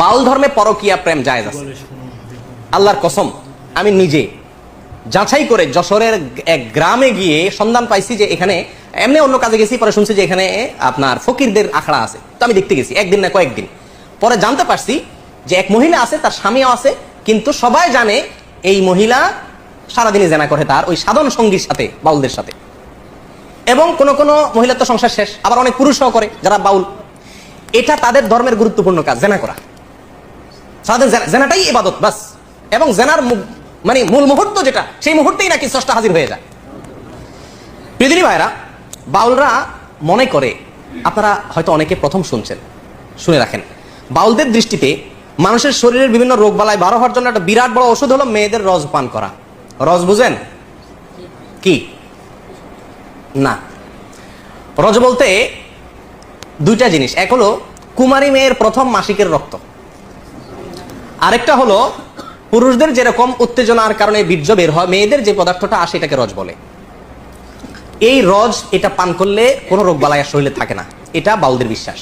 বাউল ধর্মে পরকীয়া প্রেম জায়েজ আছে। আল্লাহর কসম, আমি নিজে যাচাই করে যশোরের এক গ্রামে গিয়ে সন্ধান পাইছি যে এখানে, এমনি অন্য কাজে গেছি, পরে শুনছি যে এখানে আপনার ফকিরদের আখড়া আছে। তো আমি দেখতে গেছি, একদিন না কয়েকদিন, পরে জানতে পারছি যে এক মহিলা আছে, তার স্বামীও আছে, কিন্তু সবাই জানে এই মহিলা সারাদিনই জেনা করে তার ওই সাধন সঙ্গীর সাথে, বাউলদের সাথে। এবং কোন কোন মহিলার তো সংসার শেষ, আবার অনেক পুরুষও করে যারা বাউল। এটা তাদের ধর্মের গুরুত্বপূর্ণ কাজ, জেনা করা। সারাদিন জেনাটাই ইবাদত বাস। এবং জেনার মানে মূল মুহূর্ত যেটা, সেই মুহূর্তেই নাকি স্রষ্টা হাজির হয়ে যায়। প্রিয় ভাইরা, বাউলরা মনে করে, আপনারা হয়তো অনেকে প্রথম শুনছেন, শুনে রাখেন, বাউলদের দৃষ্টিতে মানুষের শরীরের বিভিন্ন রোগ বালাই ভালো হওয়ার জন্য একটা বিরাট বড় ওষুধ হলো মেয়েদের রস পান করা। রস বুঝেন কি? না, রজ বলতে দুইটা জিনিস। এক হলো কুমারী মেয়ের প্রথম মাসিকের রক্ত, আরেকটা হলো পুরুষদের যেরকম উত্তেজনার কারণে বীর্য বের হয়, মেয়েদের যে পদার্থটা আসে এটাকে রজ বলে। এই রজ, এটা পান করলে কোনো রোগ বালাই আর শরীরে থাকে না, এটা বাউলদের বিশ্বাস।